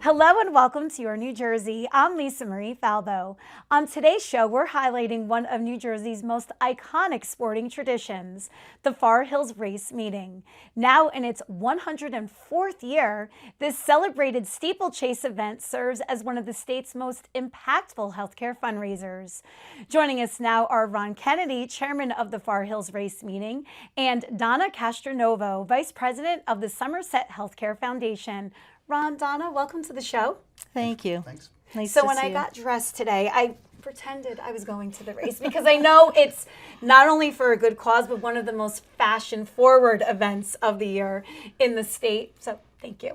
Hello and welcome to Your New Jersey. I'm Lisa Marie Falbo. On today's show, we're highlighting one of New Jersey's most iconic sporting traditions, the Far Hills Race Meeting. Now in its 104th year, this celebrated steeplechase event serves as one of the state's most impactful healthcare fundraisers. Joining us now are Ron Kennedy, chairman of the Far Hills Race Meeting, and Donna Castronovo, vice president of the Somerset Health Care Foundation. Ron, Donna, welcome to the show. Thank you. Thanks. Nice So to when see I you. got dressed today, I pretended I was going to the race because I know it's not only for a good cause, but one of the most fashion-forward events of the year in the state. So thank you.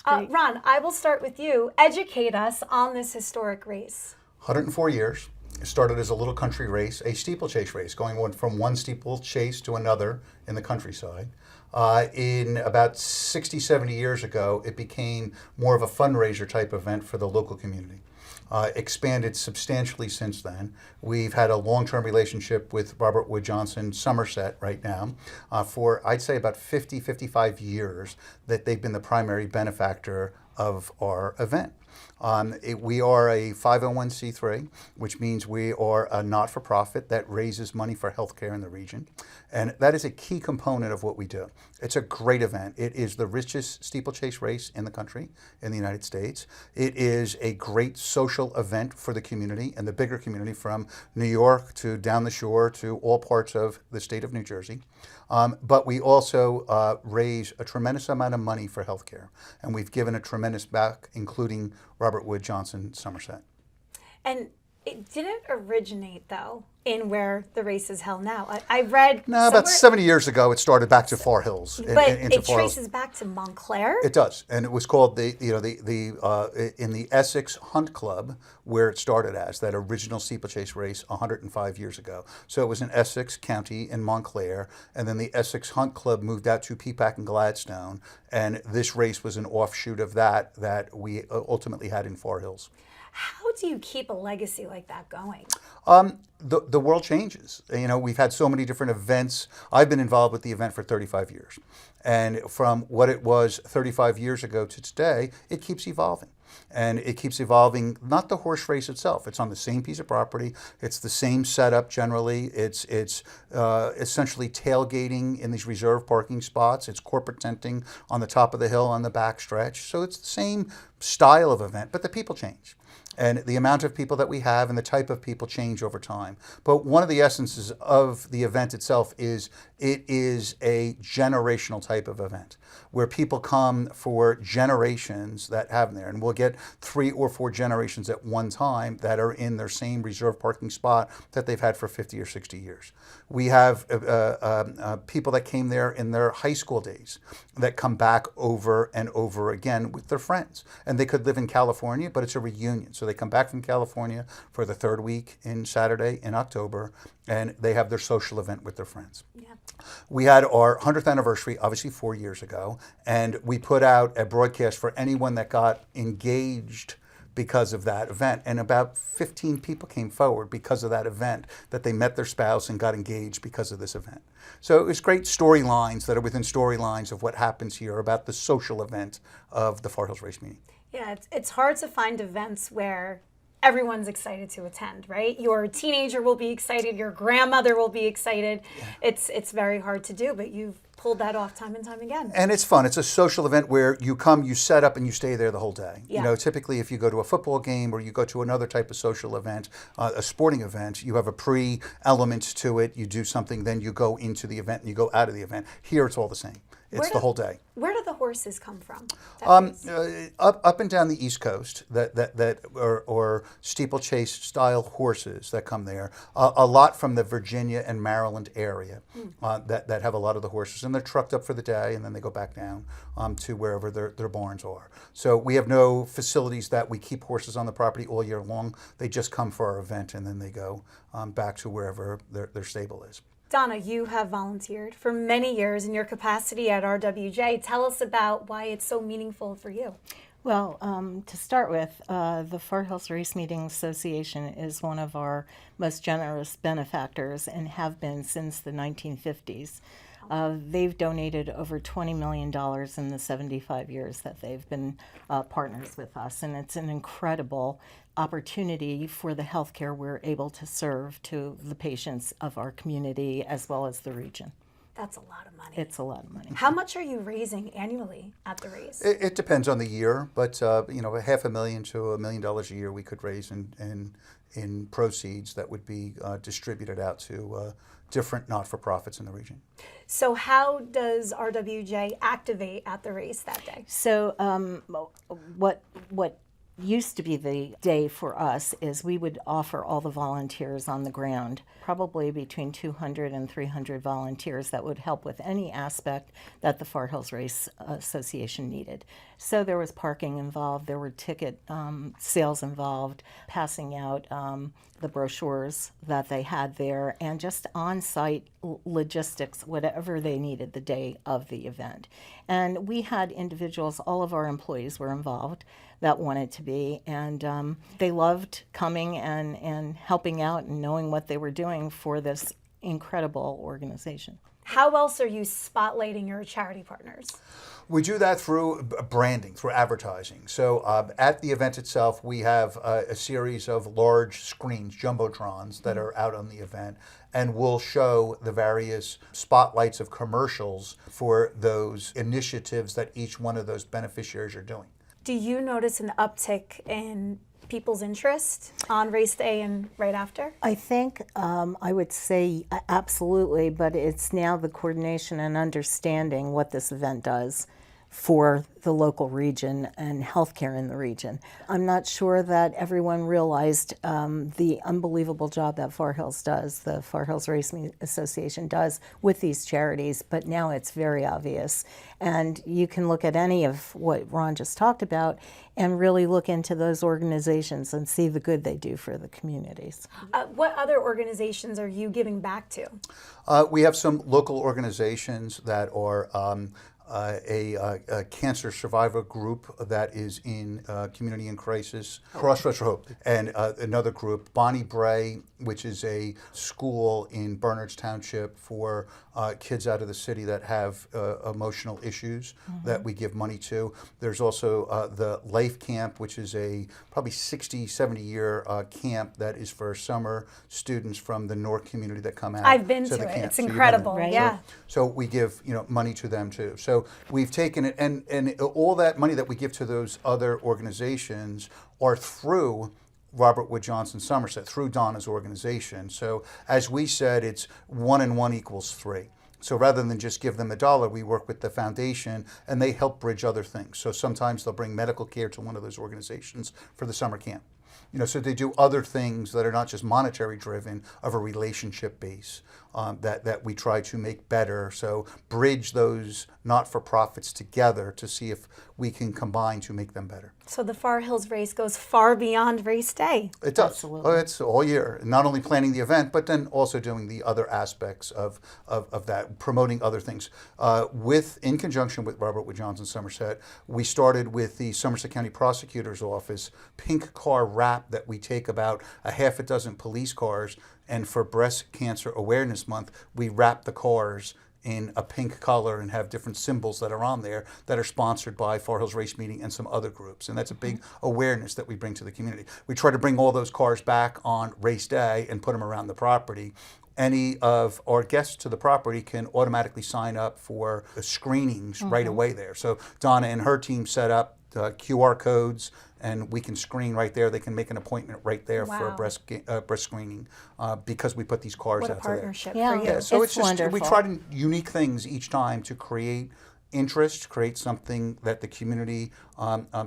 great. Ron, I will start with you. Educate us on this historic race. 104 years. It started as a little country race, a steeplechase race, going from one steeplechase to another in the countryside. In about 60, 70 years ago, it became more of a fundraiser type event for the local community. Expanded substantially since then. We've had a long-term relationship with Robert Wood Johnson Somerset right now for, I'd say, about 50, 55 years that they've been the primary benefactor of our event. We are a 501c3, which means we are a not-for-profit that raises money for healthcare in the region. And that is a key component of what we do. It's a great event. It is the richest steeplechase race in the country, in the United States. It is a great social event for the community and the bigger community from New York to down the shore to all parts of the state of New Jersey. But we also raise a tremendous amount of money for healthcare. And we've given a tremendous back, including Robert Wood Johnson Somerset. And it didn't originate, though, in where the race is held now. I read No, about 70 years ago, it started back to Far Hills. But into it Far Hills. traces back to Montclair? It does, and it was called in the Essex Hunt Club, where it started as that original steeplechase race 105 years ago. So it was in Essex County in Montclair, and then the Essex Hunt Club moved out to Peapack and Gladstone, and this race was an offshoot of that we ultimately had in Far Hills. How do you keep a legacy like that going? The world changes. You know, we've had so many different events. I've been involved with the event for 35 years. And from what it was 35 years ago to today, it keeps evolving. And it keeps evolving, not the horse race itself. It's on the same piece of property. It's the same setup generally. It's essentially tailgating in these reserved parking spots. It's corporate tenting on the top of the hill on the back stretch. So it's the same style of event, but the people change. And the amount of people that we have and the type of people change over time. But one of the essences of the event itself is it is a generational type of event where people come for generations that have there. And we'll get 3 or 4 generations at one time that are in their same reserved parking spot that they've had for 50 or 60 years. We have people that came there in their high school days that come back over and over again with their friends. And they could live in California, but it's a reunion. So they come back from California for the third week in Saturday in October, and they have their social event with their friends. Yeah. We had our 100th anniversary, obviously 4 years ago, and we put out a broadcast for anyone that got engaged because of that event. And about 15 people came forward because of that event, that they met their spouse and got engaged because of this event. So it was great storylines that are within storylines of what happens here about the social event of the Far Hills Race Meeting. Yeah, it's hard to find events where everyone's excited to attend, right? Your teenager will be excited, your grandmother will be excited. Yeah. It's very hard to do, but you've pulled that off time and time again. And it's fun. It's a social event where you come, you set up, and you stay there the whole day. Yeah. You know, typically if you go to a football game or you go to another type of social event, a sporting event, you have a pre-element to it. You do something, then you go into the event and you go out of the event. Here it's all the same. It's the whole day. Where do the horses come from? Up and down the East Coast, or steeplechase style horses that come there. A lot from the Virginia and Maryland area that have a lot of the horses, and they're trucked up for the day, and then they go back down to wherever their barns are. So we have no facilities that we keep horses on the property all year long. They just come for our event, and then they go back to wherever their stable is. Donna, you have volunteered for many years in your capacity at RWJ. Tell us about why it's so meaningful for you. Well, to start with, the Far Hills Race Meeting Association is one of our most generous benefactors and have been since the 1950s. They've donated over $20 million in the 75 years that they've been partners with us, and it's an incredible opportunity for the healthcare we're able to serve to the patients of our community as well as the region. That's a lot of money. It's a lot of money. How much are you raising annually at the race? It depends on the year, but $500,000 to $1 million a year we could raise in proceeds that would be distributed out to different not-for-profits in the region. So how does RWJ activate at the race that day? So what used to be the day for us is we would offer all the volunteers on the ground, probably between 200 and 300 volunteers that would help with any aspect that the Far Hills Race Association needed. So there was parking involved, there were ticket sales involved, passing out the brochures that they had there, and just on-site logistics, whatever they needed the day of the event. And we had individuals, all of our employees were involved that wanted to be, and they loved coming and helping out and knowing what they were doing for this incredible organization. How else are you spotlighting your charity partners? We do that through branding, through advertising. So at the event itself, we have a series of large screens, jumbotrons, that are out on the event, and we'll show the various spotlights of commercials for those initiatives that each one of those beneficiaries are doing. Do you notice an uptick in people's interest on race day and right after? I think I would say absolutely, but it's now the coordination and understanding what this event does for the local region and healthcare in the region. I'm not sure that everyone realized the unbelievable job that Far Hills does, the Far Hills Race Association does with these charities, but now it's very obvious. And you can look at any of what Ron just talked about and really look into those organizations and see the good they do for the communities. What other organizations are you giving back to? We have some local organizations that are a cancer survivor group that is in community in crisis, Crossroads for Hope, and another group, Bonnie Bray, which is a school in Bernards Township for kids out of the city that have emotional issues that we give money to. There's also the Life Camp, which is a probably 60, 70-year camp that is for summer students from the North community that come out. I've been to the it. camp. It's So you've been incredible. Right. Yeah. So we give money to them too. So we've taken it, and all that money that we give to those other organizations are through Robert Wood Johnson Somerset, through Donna's organization. So as we said, it's 1 and 1 equals 3. So rather than just give them $1, we work with the foundation and they help bridge other things. So sometimes they'll bring medical care to one of those organizations for the summer camp. So they do other things that are not just monetary driven, of a relationship base that we try to make better. So bridge those not-for-profits together to see if we can combine to make them better. So the Far Hills race goes far beyond race day. It does. Absolutely. Oh, it's all year. Not only planning the event, but then also doing the other aspects of that, promoting other things. In conjunction with Robert Wood Johnson Somerset, we started with the Somerset County Prosecutor's Office pink car wrap that we take about a half a dozen police cars, and for Breast Cancer Awareness Month, we wrap the cars in a pink color and have different symbols that are on there that are sponsored by Far Hills Race Meeting and some other groups. And that's a big awareness that we bring to the community. We try to bring all those cars back on race day and put them around the property. Any of our guests to the property can automatically sign up for screenings right away there. So Donna and her team set up QR codes, and we can screen right there. They can make an appointment right there for a breast screening because we put these cars What a out there. partnership Yeah. for you. Yeah, so It's it's just we wonderful. try to unique things each time to create interest, create something that the community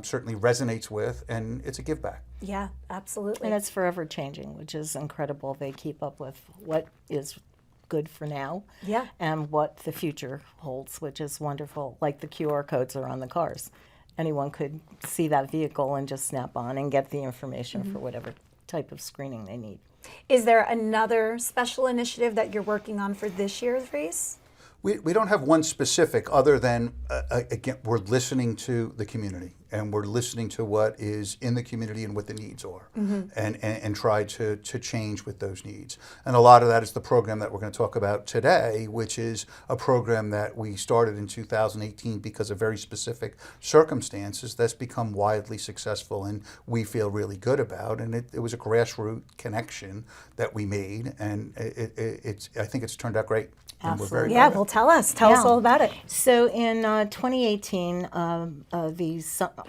certainly resonates with, and it's a give back. Yeah, absolutely. And it's forever changing, which is incredible. They keep up with what is good for now Yeah. and what the future holds, which is wonderful. Like the QR codes are on the cars. Anyone could see that vehicle and just snap on and get the information for whatever type of screening they need. Is there another special initiative that you're working on for this year's race? We don't have one specific other than, again, we're listening to the community. and we're listening to what is in the community and what the needs are, and try to change with those needs. And a lot of that is the program that we're going to talk about today, which is a program that we started in 2018 because of very specific circumstances that's become widely successful and we feel really good about. And it was a grassroots connection that we made, and I think it's turned out great. And we're very Yeah, proud. well, tell us all about it. So in 2018, the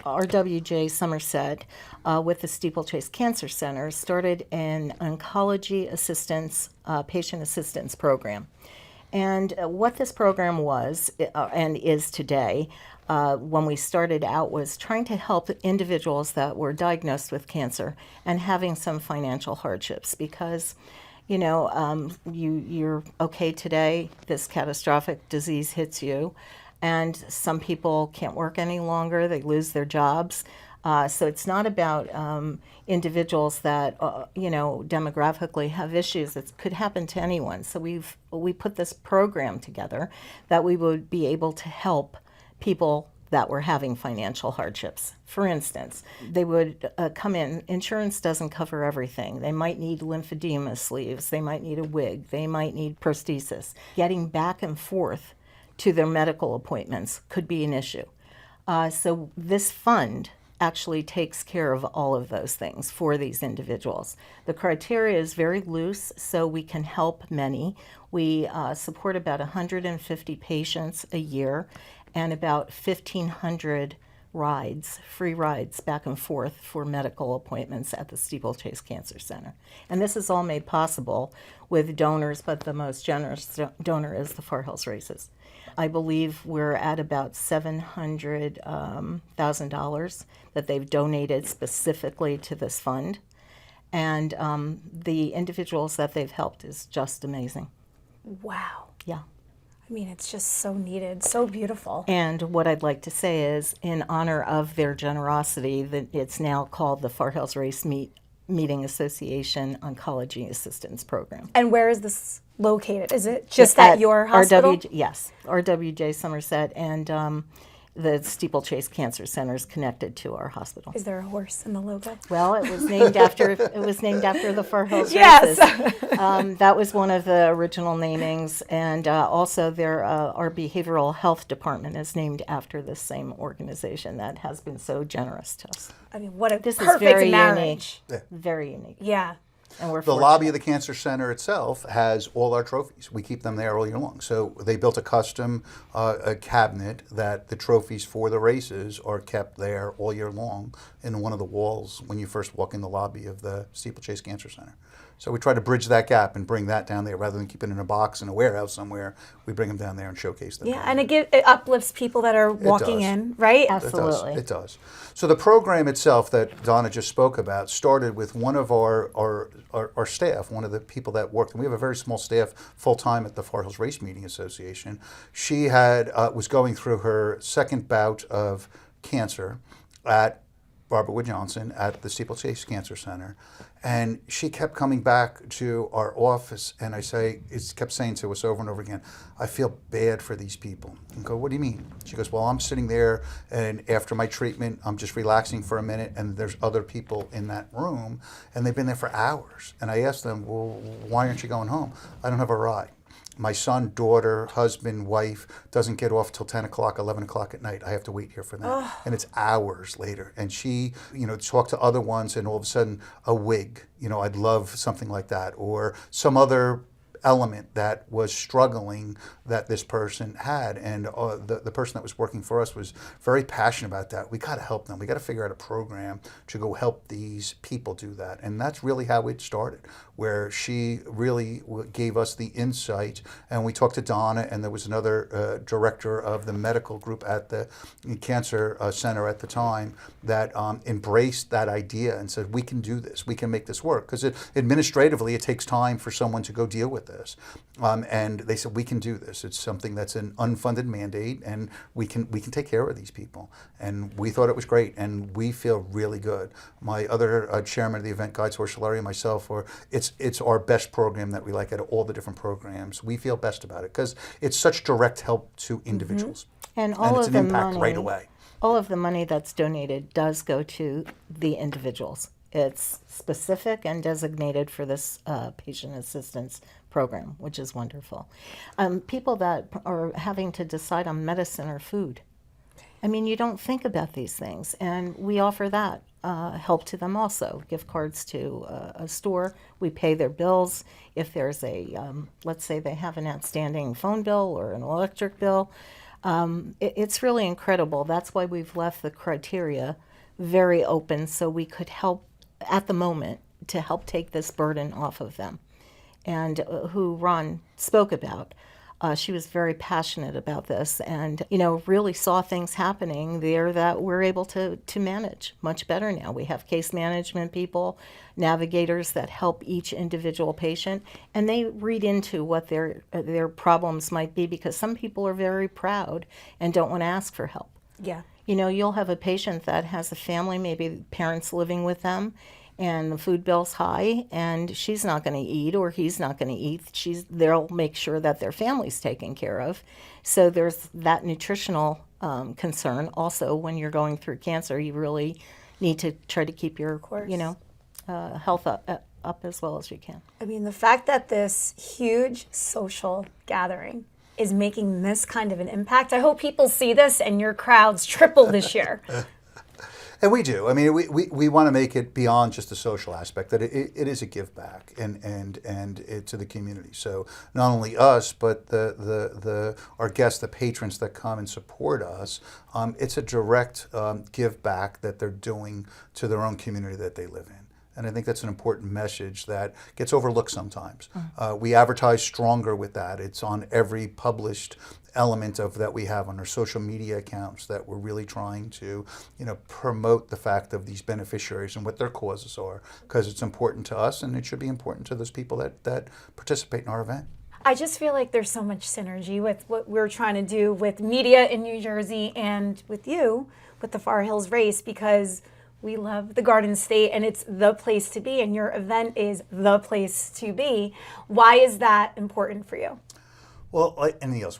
RWJ Somerset with the Steeplechase Cancer Center started an oncology assistance, patient assistance program. And what this program was and is today, when we started out, was trying to help individuals that were diagnosed with cancer and having some financial hardships, because you're okay today, this catastrophic disease hits you, and some people can't work any longer, they lose their jobs. So it's not about individuals that, demographically have issues. It could happen to anyone. So we put this program together that we would be able to help people that were having financial hardships. For instance, they would come in, insurance doesn't cover everything. They might need lymphedema sleeves, they might need a wig, they might need prosthesis. Getting back and forth to their medical appointments could be an issue. So this fund actually takes care of all of those things for these individuals. The criteria is very loose, so we can help many. We support about 150 patients a year, and about 1,500 rides, free rides back and forth for medical appointments at the Steeplechase Cancer Center. And this is all made possible with donors, but the most generous donor is the Far Hills Races. I believe we're at about $700,000 that they've donated specifically to this fund. And the individuals that they've helped is just amazing. Wow. Yeah. I mean, it's just so needed, so beautiful. And what I'd like to say is, in honor of their generosity, that it's now called the Far Hills Race Meeting Association Oncology Assistance Program. And where is this located? Is it just at your hospital? Yes, RWJ Somerset, and the Steeplechase Cancer Center is connected to our hospital. Is there a horse in the logo? Well, it was named after the Far Hills Yes. Races. That was one of the original namings, and also our behavioral health department is named after the same organization that has been so generous to us. I mean, what a This is perfect very marriage. unique. Very unique. Yeah. And we're The fortunate. lobby of the Cancer Center itself has all our trophies. We keep them there all year long. So they built a custom a cabinet that the trophies for the races are kept there all year long in one of the walls when you first walk in the lobby of the Steeplechase Cancer Center. So we try to bridge that gap and bring that down there rather than keep it in a box in a warehouse somewhere. We bring them down there and showcase them. Yeah, and it uplifts people that are walking does. in, right? Absolutely. It does. So the program itself that Donna just spoke about started with one of our staff, one of the people that worked, and we have a very small staff full-time at the Far Hills Race Meeting Association. She was going through her second bout of cancer at Barbara Wood Johnson at the Steeplechase Cancer Center, and she kept coming back to our office, and kept saying to us over and over again, I feel bad for these people. And go, what do you mean? She goes, well, I'm sitting there, and after my treatment, I'm just relaxing for a minute, and there's other people in that room, and they've been there for hours. And I asked them, well, why aren't you going home? I don't have a ride. My son, daughter, husband, wife doesn't get off till 10 o'clock, 11 o'clock at night. I have to wait here for them. And it's hours later. And she, talked to other ones, and all of a sudden, a wig. I'd love something like that. Or some other element that was struggling that this person had. And the person that was working for us was very passionate about that. We got to help them. We got to figure out a program to go help these people do that. And that's really how it started, where she really gave us the insight. And we talked to Donna, and there was another director of the medical group at the Cancer Center at the time that embraced that idea and said, we can do this. We can make this work. Because administratively, it takes time for someone to go deal with this. And they said, we can do this. It's something that's an unfunded mandate, and we can take care of these people. And we thought it was great, and we feel really good. My other chairman of the event, Guy Torcellari, and myself, it's our best program that we like out of all the different programs. We feel best about it because it's such direct help to individuals. And and it's an impact right away. all of the money that's donated does go to the individuals. It's specific and designated for this patient assistance program, which is wonderful. People that are having to decide on medicine or food. I mean, you don't think about these things, and we offer that help to them also. Gift cards to a store. We pay their bills. If there's let's say they have an outstanding phone bill or an electric bill, it's really incredible. That's why we've left the criteria very open so we could help at the moment to help take this burden off of them. And who Ron spoke about. She was very passionate about this and, really saw things happening there that we're able to manage much better now. We have case management people, navigators that help each individual patient, and they read into what their problems might be because some people are very proud and don't want to ask for help. Yeah. You'll have a patient that has a family, maybe parents living with them, and the food bill's high, and she's not going to eat or he's not going to eat. They'll make sure that their family's taken care of. So there's that nutritional concern. Also, when you're going through cancer, you really need to try to keep your, health up as well as you can. I mean, the fact that this huge social gathering is making this kind of an impact, I hope people see this and your crowds triple this year. And we do. I mean, we want to make it beyond just the social aspect, that it is a give back and it, to the community. So not only us, but our guests, the patrons that come and support us, it's a direct give back that they're doing to their own community that they live in. And I think that's an important message that gets overlooked sometimes. We advertise stronger with that. It's on every published element of that we have on our social media accounts, that we're really trying to, promote the fact of these beneficiaries and what their causes are, because it's important to us and it should be important to those people that participate in our event. I just feel like there's so much synergy with what we're trying to do with media in New Jersey and with you, with the Far Hills Race, because we love the Garden State and it's the place to be, and your event is the place to be. Why is that important for you? Well, like anything else,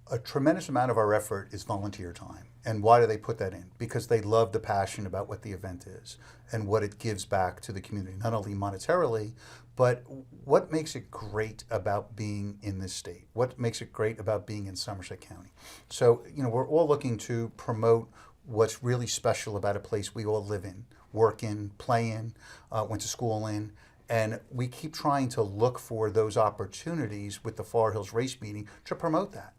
a tremendous amount of our effort is volunteer time. And why do they put that in? Because they love the passion about what the event is and what it gives back to the community, not only monetarily, but what makes it great about being in this state? What makes it great about being in Somerset County? So, we're all looking to promote what's really special about a place we all live in, work in, play in, went to school in. And we keep trying to look for those opportunities with the Far Hills Race Meeting to promote that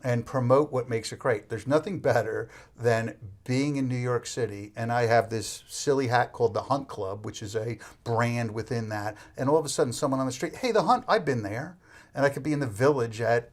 and promote what makes it great. There's nothing better than being in New York City, and I have this silly hat called the Hunt Club, which is a brand within that, and all of a sudden someone on the street, hey, the Hunt, I've been there. And I could be in the Village at,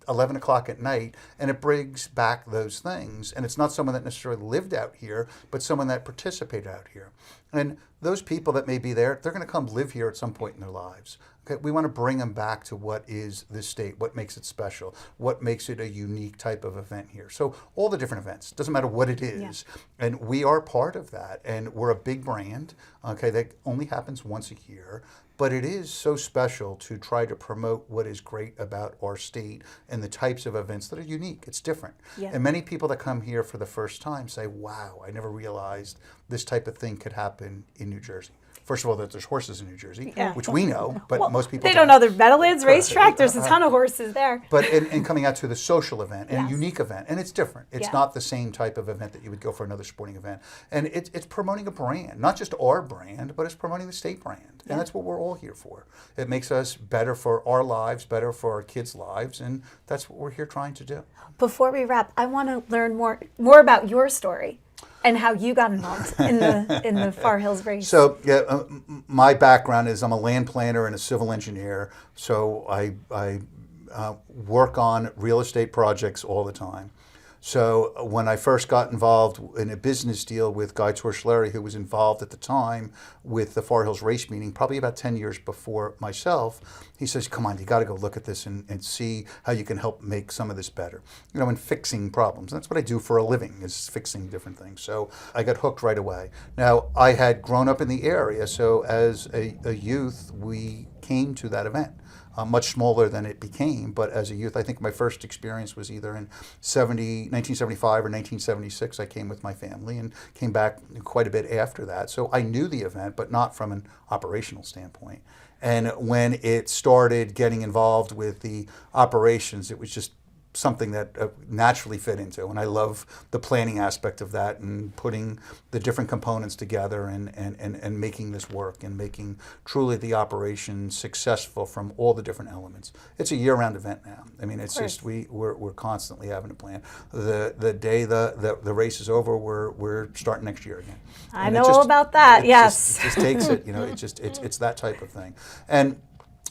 11 o'clock at night, and it brings back those things. And it's not someone that necessarily lived out here, but someone that participated out here. And those people that may be there, they're going to come live here at some point in their lives. Okay, we want to bring them back to what is this state, what makes it special, what makes it a unique type of event here. So all the different events, doesn't matter what it is, and we are part of that. And we're a big brand, okay, that only happens once a year. But it is so special to try to promote what is great about our state and the types of events that are unique. It's different. Yeah. And many people that come here for the first time say, wow, I never realized this type of thing could happen in New Jersey. First of all, that there's horses in New Jersey, which we know, but most people don't know. There's Meadowlands racetrack. There's a ton of horses there. But in coming out to the social event and a unique event, and it's different. It's not the same type of event that you would go for another sporting event. And it's promoting a brand, not just our brand, but it's promoting the state brand. And that's what we're all here for. It makes us better for our lives, better for our kids' lives, and that's what we're here trying to do. Before we wrap, I want to learn more about your story and how you got involved in the Far Hills Race. So, my background is I'm a land planner and a civil engineer. So I work on real estate projects all the time. So when I first got involved in a business deal with Guy Torschleri, who was involved at the time with the Far Hills Race Meeting, probably about 10 years before myself, he says, come on, you got to go look at this and see how you can help make some of this better, and fixing problems. And that's what I do for a living, is fixing different things. So I got hooked right away. Now, I had grown up in the area, so as a youth, we came to that event. much smaller than it became. But as a youth, I think my first experience was either in 1975 or 1976. I came with my family and came back quite a bit after that. So I knew the event, but not from an operational standpoint. And when it started getting involved with the operations, it was just something that naturally fit into. And I love the planning aspect of that and putting the different components together and making this work and making truly the operation successful from all the different elements. It's a year-round event now. I mean, it's just we're constantly having a plan. The day the race is over, we're starting next year again. I know all about that. Yes, it just takes it. You know, it's that type of thing. And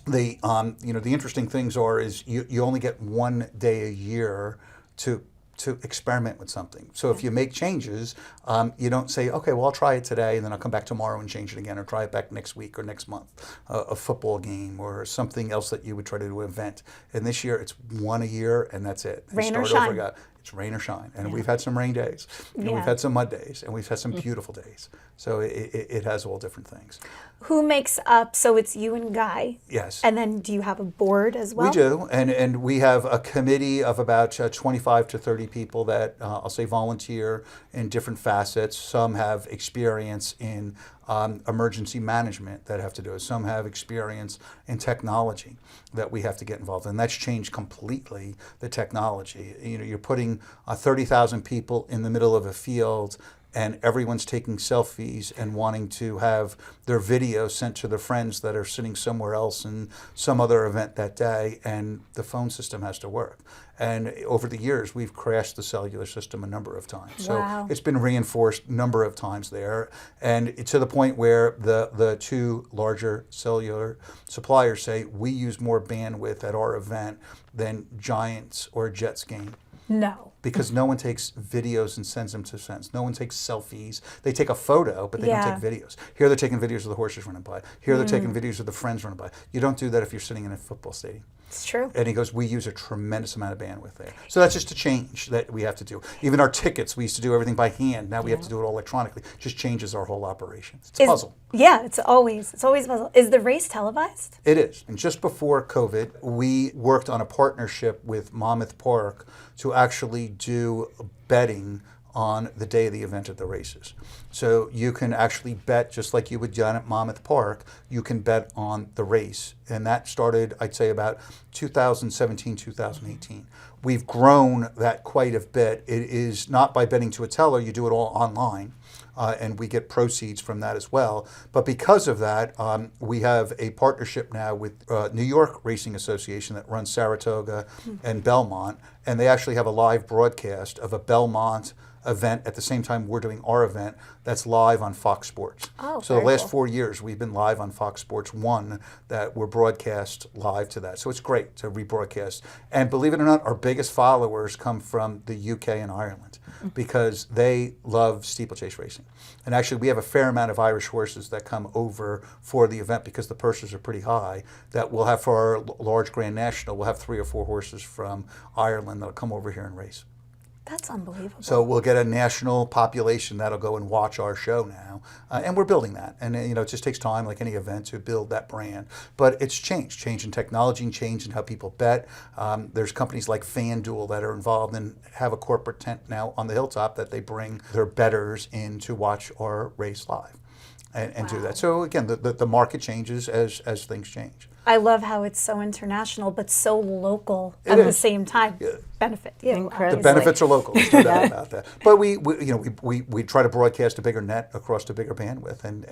the the interesting things is you only get one day a year to experiment with something. So if you make changes, you don't say, okay, well, I'll try it today and then I'll come back tomorrow and change it again, or try it back next week or next month, a football game or something else that you would try to do an event. And this year it's one a year and that's it. Rain or shine. It's rain or shine. And we've had some rain days, and we've had some mud days, and we've had some beautiful days. So it has all different things. Who makes up, so it's you and Guy? Yes. And then do you have a board as well? We do, and we have a committee of about 25 to 30 people that I'll say volunteer in different facets. Some have experience in emergency management that have to do it. Some have experience in technology that we have to get involved in. That's changed completely, the technology. You know, you're putting 30,000 people in the middle of a field and everyone's taking selfies and wanting to have their video sent to their friends that are sitting somewhere else in some other event that day, and the phone system has to work. And over the years, we've crashed the cellular system a number of times. Wow. So it's been reinforced a number of times there, and to the point where the two larger cellular suppliers say we use more bandwidth at our event than Giants or Jets game. No. Because no one takes videos and sends them to friends. No one takes selfies. They take a photo, but they don't take videos. Here they're taking videos of the horses running by. Here they're taking videos of the friends running by. You don't do that if you're sitting in a football stadium. It's true. And he goes, we use a tremendous amount of bandwidth there. So that's just a change that we have to do. Even our tickets, we used to do everything by hand. Now we have to do it all electronically. It just changes our whole operation. It's a puzzle. Yeah, it's always a puzzle. Is the race televised? It is. And just before COVID, we worked on a partnership with Monmouth Park to actually do betting on the day of the event at the races. So you can actually bet just like you would down at Monmouth Park, you can bet on the race. And that started, I'd say, about 2017, 2018. We've grown that quite a bit. It is not by betting to a teller, you do it all online. And we get proceeds from that as well. But because of that, we have a partnership now with New York Racing Association that runs Saratoga and Belmont. And they actually have a live broadcast of a Belmont event at the same time we're doing our event that's live on Fox Sports. Oh, so the last 4 years we've been live on Fox Sports 1 that we're broadcast live to that. So it's great to rebroadcast. And believe it or not, our biggest followers come from the UK and Ireland because they love steeplechase racing. And actually we have a fair amount of Irish horses that come over for the event because the purses are pretty high, that we'll have for our large Grand National, we'll have 3 or 4 horses from Ireland that'll come over here and race. That's unbelievable. So we'll get a national population that'll go and watch our show now, and we're building that. And it just takes time, like any event, to build that brand. But it's change in technology, and change in how people bet. There's companies like FanDuel that are involved and have a corporate tent now on the hilltop that they bring their bettors in to watch our race live, and do that. So again, the market changes as things change. I love how it's so international but so local at the same time. Yeah. Benefit you. Incredibly. The benefits are local. There's no doubt about that. But we try to broadcast a bigger net across a bigger bandwidth, and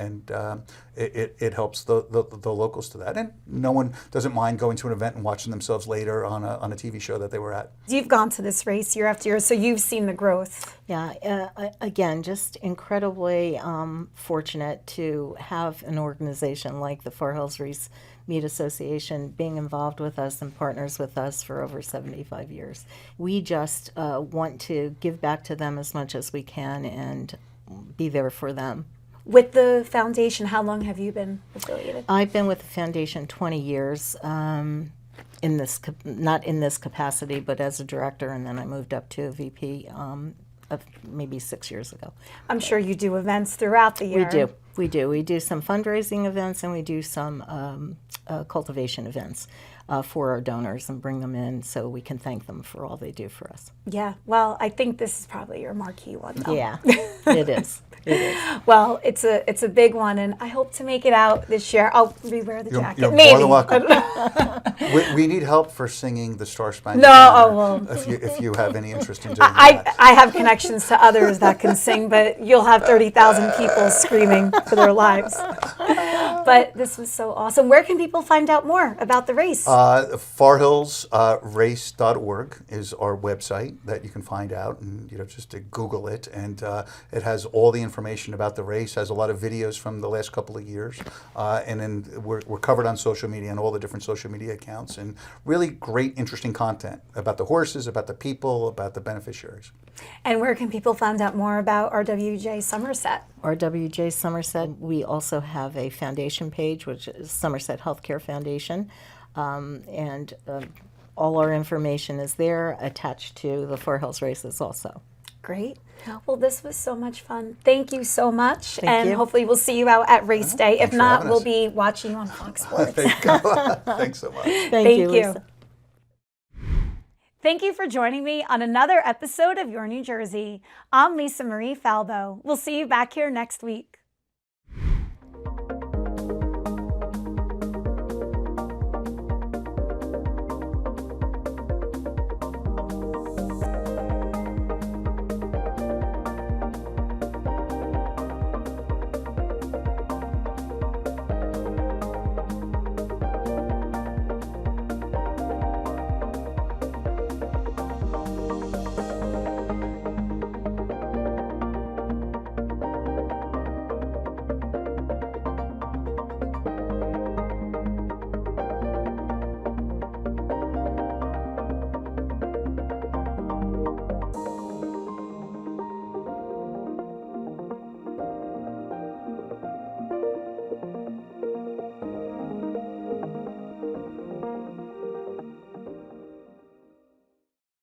it helps the locals to that. And no one doesn't mind going to an event and watching themselves later on a TV show that they were at. You've gone to this race year after year, so you've seen the growth. Yeah, again, just incredibly fortunate to have an organization like the Far Hills Race Meet Association being involved with us and partners with us for over 75 years. We just want to give back to them as much as we can and be there for them. With the foundation, how long have you been affiliated? I've been with the foundation 20 years, not in this capacity, but as a director, and then I moved up to a VP maybe 6 years ago. I'm sure you do events throughout the year. We do some fundraising events, and we do some cultivation events for our donors and bring them in so we can thank them for all they do for us. Yeah, well, I think this is probably your marquee one, though. Yeah, it is. It is. Well, it's a big one, and I hope to make it out this year. I'll rewear the jacket. You're Maybe. more than welcome. we need help for singing the Star Spangled No, Banner, oh, well. if you have any interest in doing that. I have connections to others that can sing, but you'll have 30,000 people screaming for their lives. But this was so awesome. Where can people find out more about the race? FarHillsRace.org is our website that you can find out, and just to Google it, and it has all the information about the race. Has a lot of videos from the last couple of years, and then we're covered on social media and all the different social media accounts, and really great, interesting content about the horses, about the people, about the beneficiaries. And where can people find out more about RWJ Somerset? RWJ Somerset. We also have a foundation page, which is Somerset Health Care Foundation, and all our information is there attached to the Far Hills races also. Great. Well, this was so much fun. Thank you so much. Thank you. Hopefully we'll see you out at race day. If for not, having we'll us. be watching you on Fox Sports. There you go. Thanks so much. Thank you, Lisa. Thank you for joining me on another episode of Your New Jersey. I'm Lisa Marie Falbo. We'll see you back here next week.